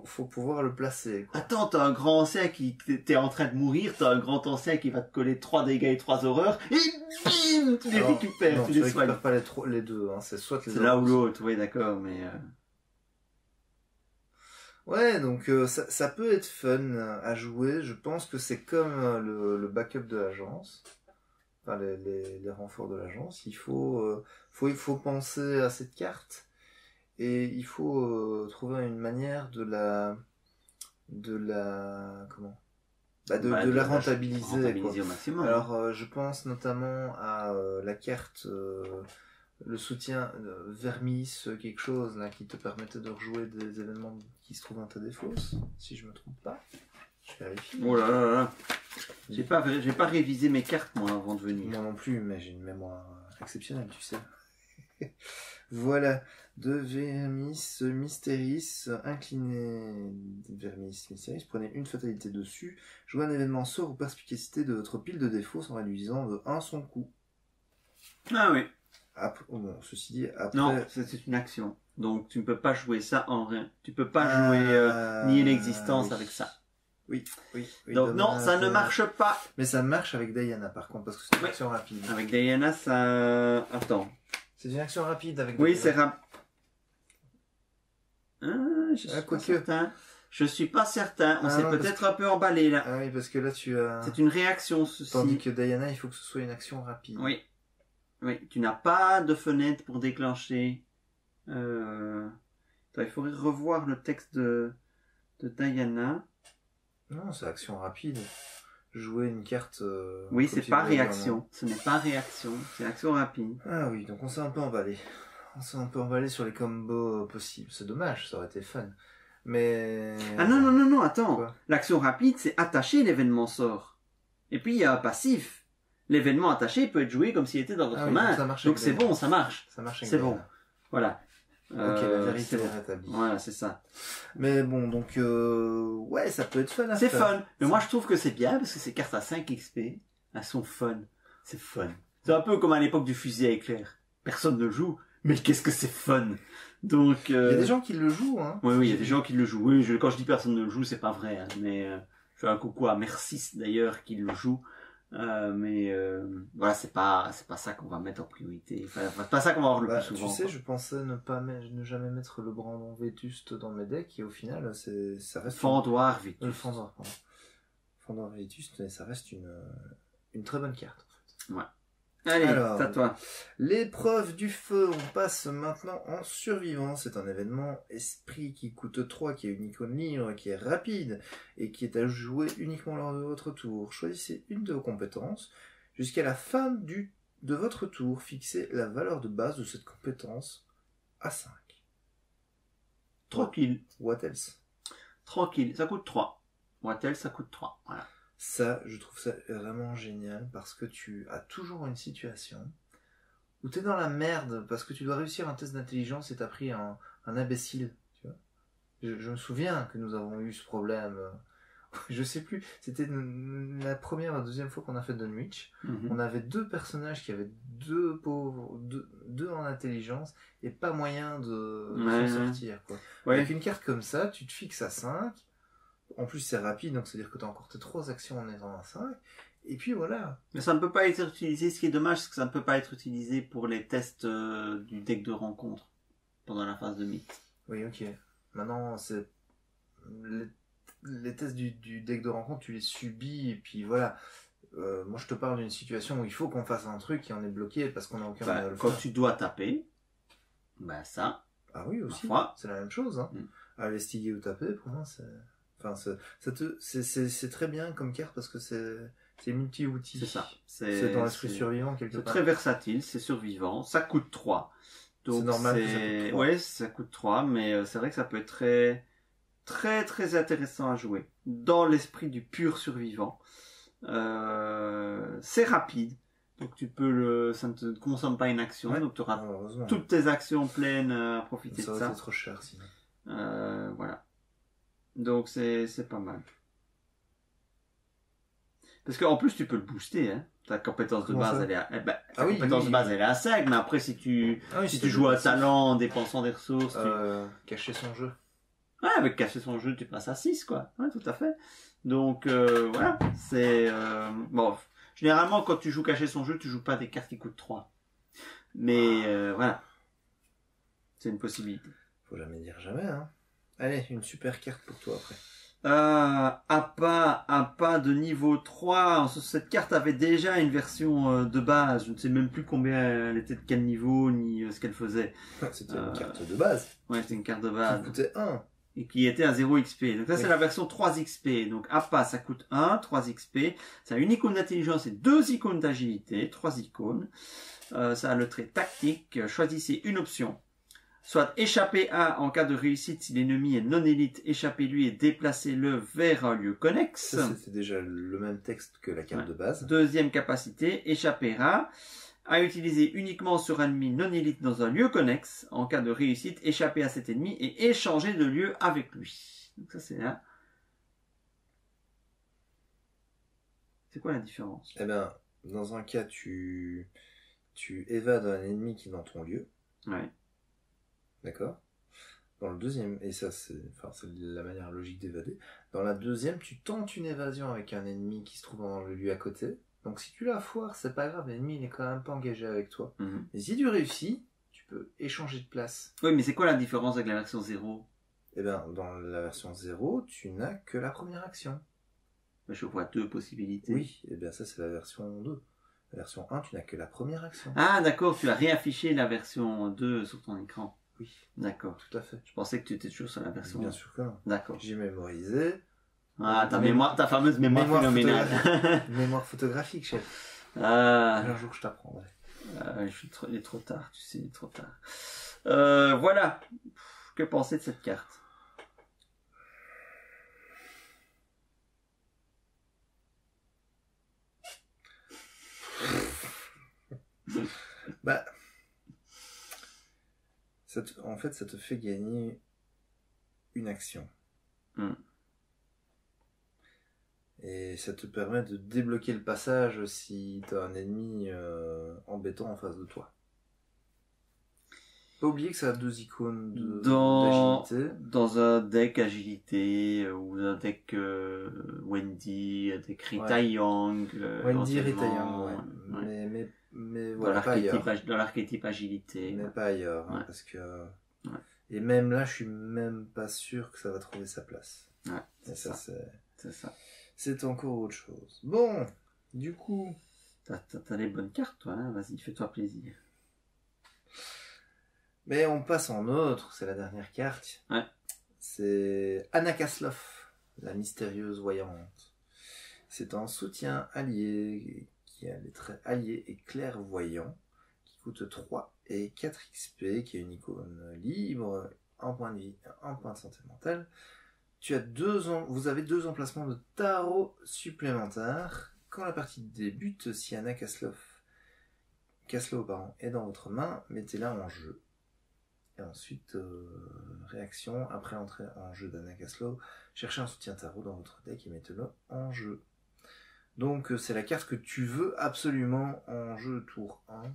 faut pouvoir le placer, quoi. Attends, t'as un grand ancien qui, t'es en train de mourir, t'as un grand ancien qui va te coller 3 dégâts et 3 horreurs, et bim! Tu les récupères, non, tu les récupères pas les deux, hein, c'est soit les c'est là ou l'autre, oui, d'accord, mais Ouais, donc ça peut être fun à jouer, je pense que c'est comme le backup de l'agence. Enfin, les renforts de l'agence, il faut penser à cette carte. Et il faut trouver une manière de la rentabiliser au maximum. Alors je pense notamment à la carte le soutien Vermis quelque chose là qui te permettait de rejouer des événements qui se trouvent dans ta défausse, si je me trompe pas. Je vérifie. Oh là là là. J'ai pas révisé mes cartes moi avant de venir. Moi non plus, mais j'ai une mémoire exceptionnelle, tu sais. Voilà, de Vermis Mysteris, incliné Vermis Mysteris, prenez une fatalité dessus, jouez un événement sort ou perspicacité de votre pile de défauts en réduisant de 1 son coût. Ah oui. Après, ceci dit, après... Non, c'est une action, donc tu ne peux pas jouer ça en rien. Tu peux pas jouer nier l'existence oui. Avec ça. Oui. Donc non, ça ne marche pas. Mais ça marche avec Diana par contre, parce que c'est une action rapide. Avec Diana, ça... Attends. C'est une action rapide avec Oui, c'est rapide. Je suis pas certain. Je suis pas certain. On s'est peut-être un peu emballé là. Ah oui, parce que là tu as... C'est une réaction, ceci. Tandis que Diana, il faut que ce soit une action rapide. Oui. Tu n'as pas de fenêtre pour déclencher. Il faudrait revoir le texte de Diana. Non, c'est action rapide. Jouer une carte... oui, c'est pas réaction. Ce n'est pas réaction, c'est action rapide. Ah oui, donc on s'est un peu emballé. On s'est un peu emballé sur les combos possibles. C'est dommage, ça aurait été fun. Mais... Ah non, attends. L'action rapide, c'est attacher l'événement sort. Et puis il y a un passif. L'événement attaché peut être joué comme s'il était dans votre main. Donc c'est bon, ça marche. Ça marche avec c'est bon. Voilà. Ok, la vérité est rétablie. Voilà, c'est ça. Mais bon, donc, ouais, ça peut être fun à faire. C'est fun. Mais moi, je trouve que c'est bien parce que ces cartes à 5 XP, elles sont fun. C'est fun. C'est un peu comme à l'époque du fusil à éclair. Personne ne joue, mais qu'est-ce que c'est fun. Donc, il y a des gens qui le jouent, hein. Oui, il y a des gens qui le jouent. Oui, quand je dis personne ne le joue, c'est pas vrai, hein. Mais, je fais un coucou à Mercis, d'ailleurs, qui le joue. Voilà, c'est pas ça qu'on va mettre en priorité. Enfin, pas ça qu'on va avoir le plus souvent. Tu sais, je pensais ne jamais mettre le Brandon Vétuste dans mes decks et au final, ça reste. Fendoir Vétuste. Fendoir Vétuste, mais ça reste une très bonne carte en fait. Ouais. Allez, c'est à toi. L'épreuve du feu, on passe maintenant en survivant. C'est un événement esprit qui coûte 3, qui est unique au livre, qui est rapide et qui est à jouer uniquement lors de votre tour. Choisissez une de vos compétences. Jusqu'à la fin de votre tour, fixez la valeur de base de cette compétence à 5. Tranquille. What else? Tranquille, ça coûte 3. What else, ça coûte 3. Voilà. Ça, je trouve ça vraiment génial parce que tu as toujours une situation où tu es dans la merde parce que tu dois réussir un test d'intelligence et tu as pris un imbécile, tu vois. Je me souviens que nous avons eu ce problème. Je sais plus. C'était la première ou la deuxième fois qu'on a fait Dunwich. On avait 2 personnages qui avaient 2 pauvres, 2 en intelligence et pas moyen de s'en sortir, quoi. Ouais. Avec une carte comme ça, tu te fixes à 5. En plus, c'est rapide, donc c'est-à-dire que tu as encore tes 3 actions en étant à 5. Et puis voilà. Mais ça ne peut pas être utilisé. Ce qui est dommage, c'est que ça ne peut pas être utilisé pour les tests du deck de rencontre pendant la phase de mythe. Oui, ok. Maintenant, c'est les tests du deck de rencontre, tu les subis, et puis voilà. Moi, je te parle d'une situation où il faut qu'on fasse un truc et on est bloqué parce qu'on n'a aucun moyen de le Quand faire. tu dois taper, ça. Ah oui, aussi. Parfois. C'est la même chose. Hein. Investiguer ou taper, pour moi, c'est... Enfin, c'est très bien comme carte parce que c'est multi-outil. C'est ça. C'est dans l'esprit survivant quelque part. C'est très versatile, c'est survivant. Ça coûte 3. Donc c'est normal que ça coûte 3. Ouais, ça coûte 3, mais c'est vrai que ça peut être très, très, très intéressant à jouer. Dans l'esprit du pur survivant. C'est rapide. Donc ça ne te consomme pas une action. Donc tu auras toutes tes actions pleines à profiter de ça. Ça va être trop cher sinon. Voilà. Donc c'est pas mal. Parce qu'en plus tu peux le booster, hein. Ta compétence de base, elle est de base, elle est à 5, mais après si tu joues à talent en dépensant des ressources, cacher son jeu. Ouais, avec cacher son jeu, tu passes à 6, quoi. Ouais, tout à fait. Donc voilà, c'est bon, généralement quand tu joues cacher son jeu, tu joues pas des cartes qui coûtent 3. Mais voilà. C'est une possibilité. Faut jamais dire jamais, hein. Allez, une super carte pour toi après. À pas de niveau 3. Cette carte avait déjà une version de base. Je ne sais même plus combien elle était, de quel niveau, ni ce qu'elle faisait. C'était une carte de base. Ouais, c'était une carte de base. Qui coûtait 1. Et qui était à 0 XP. Donc là, c'est la version 3 XP. Donc APA, ça coûte 1, 3 XP. Ça a une icône d'intelligence et 2 icônes d'agilité. 3 icônes. Ça a le trait tactique. Choisissez une option. Soit échappez à en cas de réussite si l'ennemi est non élite, échappez-lui et déplacez-le vers un lieu connexe. Ça, c'était déjà le même texte que la carte de base. Deuxième capacité, échapper à utiliser uniquement sur un ennemi non élite dans un lieu connexe. En cas de réussite, échapper à cet ennemi et échanger de lieu avec lui. Donc ça c'est là. C'est quoi la différence? Eh ben, dans un cas, tu évades un ennemi qui est dans ton lieu. Ouais. D'accord. Dans le deuxième, et ça c'est la manière logique d'évader. Dans la deuxième, tu tentes une évasion avec un ennemi qui se trouve dans le lieu à côté. Donc si tu la foires, c'est pas grave, l'ennemi il est quand même pas engagé avec toi. Mais si tu réussis, tu peux échanger de place. Oui, mais c'est quoi la différence avec la version 0? Eh bien, dans la version 0, tu n'as que la première action. Je vois 2 possibilités. Oui, et bien ça c'est la version 2. La version 1, tu n'as que la première action. Ah d'accord, tu as réaffiché la version 2 sur ton écran. Oui. D'accord. Tout à fait. Je pensais que tu étais toujours sur la version 1. Bien sûr que non. D'accord. J'ai mémorisé. Ah, ta fameuse mémoire phénoménale. Mémoire photographique, chef. Un jour, je t'apprendrai. Il est trop tard, tu sais, il est trop tard. Voilà. Que penser de cette carte? Bah, en fait, ça te fait gagner une action. Et ça te permet de débloquer le passage si t'as un ennemi embêtant en face de toi. Pas oublier que ça a 2 icônes d'agilité. Dans un deck agilité ou un deck Wendy, un deck Rita Young. Wendy, Rita Young, ouais. Mais voilà, dans l'archétype agilité. Mais pas ailleurs, hein, parce que... Et même là, je suis même pas sûr que ça va trouver sa place. Ouais, c'est ça. C'est encore autre chose. Bon, du coup... T'as les bonnes cartes, toi, hein. Vas-y, fais-toi plaisir. Mais on passe en autre, c'est la dernière carte. Ouais. C'est Anna Kasloff, la mystérieuse voyante. C'est un soutien allié qui a les traits alliés et clairvoyant, qui coûte 3 et 4 XP, qui a une icône libre, un point de vie, un point de santé mentale. Vous avez 2 emplacements de tarot supplémentaires. Quand la partie débute, si Anna Kasloff est dans votre main, mettez-la en jeu. Et ensuite, réaction, après l'entrée en jeu d'Anna Caslow, cherchez un soutien tarot dans votre deck et mettez-le en jeu. Donc c'est la carte que tu veux absolument en jeu tour 1.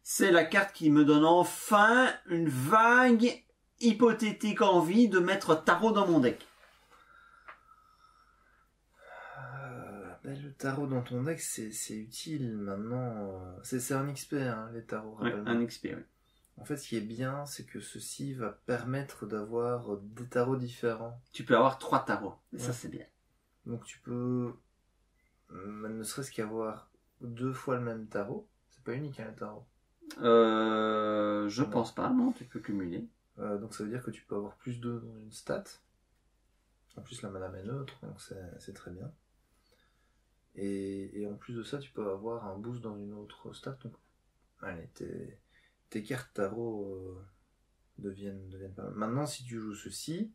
C'est la carte qui me donne enfin une vague hypothétique envie de mettre tarot dans mon deck. Ben, le tarot dans ton deck, c'est utile maintenant. C'est un XP, hein, les tarots. Ouais, un XP, oui. En fait, ce qui est bien, c'est que ceci va permettre d'avoir des tarots différents. Tu peux avoir 3 tarots, et Ouais. ça c'est bien. Donc tu peux, ne serait-ce qu'avoir 2 fois le même tarot. C'est pas unique, hein, le tarot. Je pense pas, non, tu peux cumuler. Donc ça veut dire que tu peux avoir plus 2 dans une stat. En plus, la madame est neutre, donc c'est très bien. Et en plus de ça, tu peux avoir un boost dans une autre stat. Donc, allez, tes cartes tarot deviennent pas mal. Maintenant, si tu joues ceci,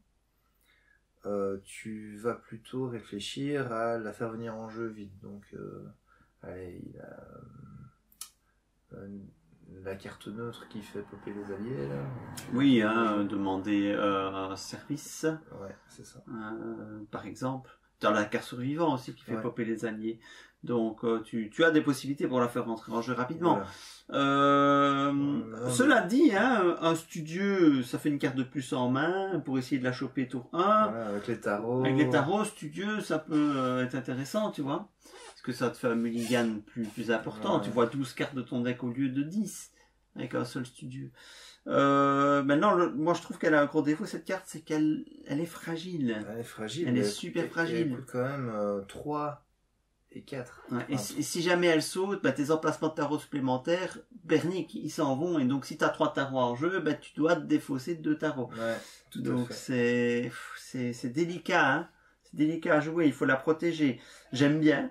tu vas plutôt réfléchir à la faire venir en jeu vide. Donc, allez, il a la carte neutre qui fait popper les alliés, là. Oui, hein, demander un service, Ouais, c'est ça. par exemple. Tu as la carte survivant aussi qui fait Ouais. popper les alliés. Donc tu as des possibilités pour la faire rentrer en jeu rapidement. Voilà. Cela dit, hein, un studieux, ça fait une carte de plus en main pour essayer de la choper tour 1. Voilà, avec les tarots. Avec les tarots, studieux, ça peut être intéressant, tu vois. Parce que ça te fait un mulligan plus important. Ouais. Tu vois 12 cartes de ton deck au lieu de 10 avec un seul studieux. Maintenant, moi je trouve qu'elle a un gros défaut, cette carte, c'est qu'elle est fragile. Elle est fragile. Elle est super fragile. Elle coûte quand même 3 et 4. Ouais, et si jamais elle saute, bah, tes emplacements de tarots supplémentaires, bernique, ils s'en vont. Et donc si tu as 3 tarots en jeu, bah, tu dois te défausser de 2 tarots. Ouais, tout donc à fait. c'est délicat, hein. C'est délicat à jouer, il faut la protéger. J'aime bien,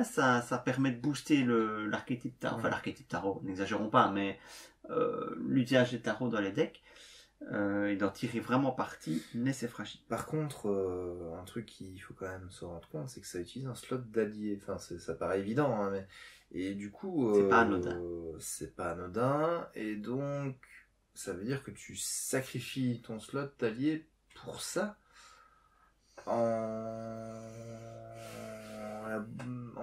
ça permet de booster l'archétype tarot. Enfin l'archétype tarot, n'exagérons pas, mais l'usage des tarots dans les decks. Et d'en tirer vraiment parti, mais c'est fragile. Par contre, un truc qu'il faut quand même se rendre compte, c'est que ça utilise un slot d'allié. Enfin, ça paraît évident, hein, mais... Et du coup... C'est pas anodin. C'est pas anodin, et donc... Ça veut dire que tu sacrifies ton slot d'allié pour ça. En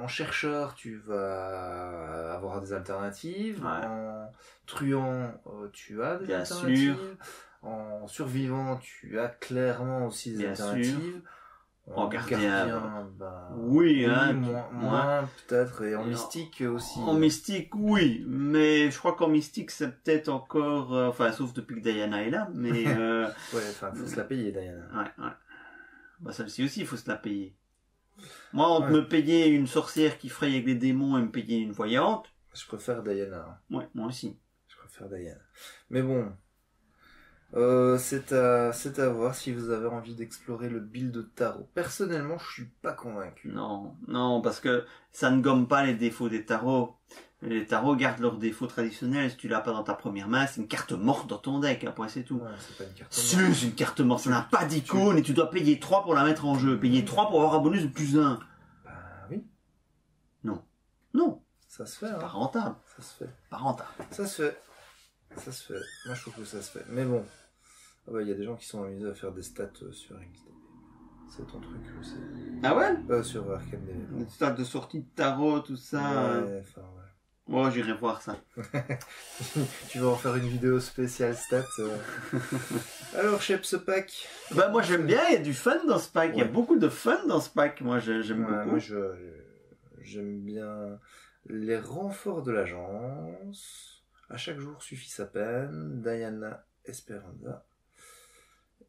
chercheur, tu vas avoir des alternatives. Ouais. En truand, tu as des Bien alternatives. sûr. En survivant, tu as clairement aussi des Bien alternatives. En gardien, ben, oui, hein, moins peut-être. Et en mystique aussi. En mystique, oui. Mais je crois qu'en mystique, c'est peut-être encore... enfin, sauf depuis que Diana est là, mais... ouais, enfin, faut se la payer, Diana. Ouais. Bah, celle-ci aussi, il faut se la payer. Moi, entre me payer une sorcière qui fraye avec des démons et me payer une voyante... Je préfère Diana. Ouais, moi aussi. Je préfère Diana. Mais bon... c'est à voir si vous avez envie d'explorer le build de tarot. Personnellement, je suis pas convaincu. Non, parce que ça ne gomme pas les défauts des tarots. Les tarots gardent leurs défauts traditionnels. Si tu l'as pas dans ta première main, c'est une carte morte dans ton deck. Après, c'est tout. Ouais, c'est pas une carte C'est morte. une carte morte. Ça n'a pas d'icône et tu dois payer 3 pour la mettre en jeu. Payer 3 pour avoir un bonus de plus 1. Bah oui. Non. Ça se fait, hein. Pas rentable. Ça se fait. Pas rentable. Ça se fait. Ça se fait. Moi, je trouve que ça se fait. Mais bon. Ah ouais, il y a des gens qui sont amusés à faire des stats sur XDB. C'est ton truc aussi. Ah ouais? Sur Arcane DB. Une stat de sortie de tarot, tout ça. Ouais, enfin, ouais. Oh, j'irai voir ça. Tu vas en faire une vidéo spéciale stats. Alors, Shep, ce pack. Bah, moi, j'aime bien. Il y a du fun dans ce pack. Il y a Ouais. beaucoup de fun dans ce pack. Moi, j'aime beaucoup. Moi, j'aime bien les renforts de l'agence. À chaque jour suffit sa peine. Diana Esperanza.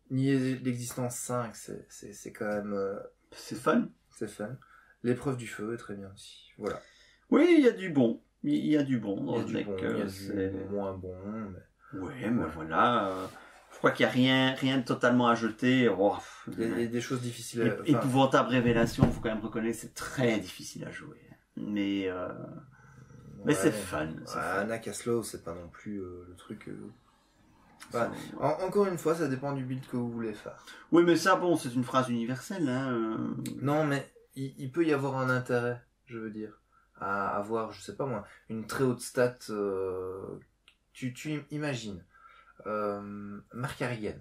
Nier l'existence 5, c'est quand même... C'est fun. c'est fun. L'épreuve du feu est très bien aussi. Voilà. Oui, il y a du bon. Il y a du bon dans Il y a le du deck. bon, il y a du moins bon. Mais... Ouais, mais voilà. Je crois qu'il n'y a rien de totalement à jeter. Oh, il y a des choses difficiles à... Épouvantable révélation, il faut quand même reconnaître, c'est très difficile à jouer. Mais c'est fun. Anna Caslow, c'est pas non plus le truc... Encore une fois, ça dépend du build que vous voulez faire. Oui, mais ça, bon, c'est une phrase universelle. Hein. Non, mais il peut y avoir un intérêt, je veux dire, à avoir, je sais pas moi, une très haute stat. Tu imagines, Mark Harrigan.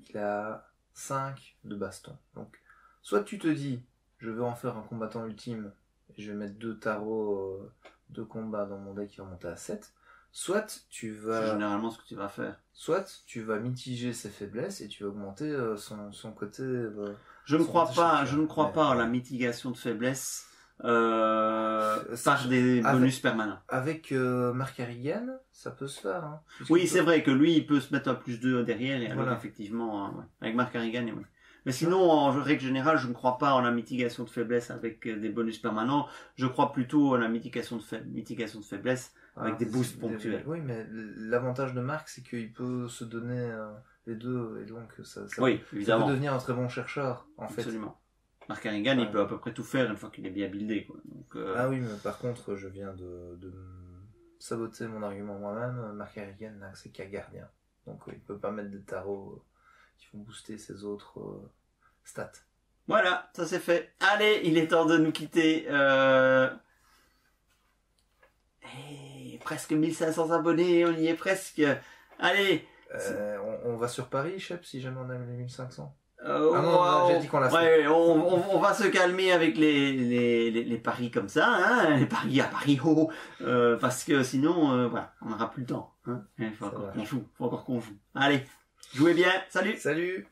Il a 5 de baston. Donc, soit tu te dis, je veux en faire un combattant ultime, et je vais mettre 2 tarots de combat dans mon deck qui va monter à 7. Soit tu vas... C'est généralement ce que tu vas faire. Soit tu vas mitiger ses faiblesses et tu vas augmenter son côté... je ne crois ouais, pas en la mitigation de faiblesse par des bonus permanents. Avec Mark Harrigan, ça peut se faire. Hein, oui, c'est vrai que lui, il peut se mettre à +2 derrière, et alors voilà. effectivement, ouais. Avec Mark Harrigan, oui. Mais sinon, en règle générale, je ne crois pas en la mitigation de faiblesse avec des bonus permanents. Je crois plutôt en la mitigation de faiblesse avec des boosts ponctuels. Oui, mais l'avantage de Mark, c'est qu'il peut se donner les deux, et donc ça oui, évidemment. Ça peut devenir un très bon chercheur, en fait. Absolument. Mark Harrigan, il peut à peu près tout faire une fois qu'il est bien buildé, quoi. Donc, Ah oui, mais par contre, je viens de saboter mon argument moi-même. Mark Harrigan n'a accès qu'à gardien. Donc il peut pas mettre des tarots qui vont booster ses autres stats. Voilà, ça c'est fait. Allez, il est temps de nous quitter. Presque 1500 abonnés, on y est presque. Allez. On va sur Paris, Shep, si jamais on a les 1500. Non, j'ai dit qu'on l'a fait. On va se calmer avec les paris comme ça, hein, les paris à Paris, parce que sinon, voilà, on n'aura plus le temps. Hein. Il faut encore qu'on joue. Allez, jouez bien, salut. Salut.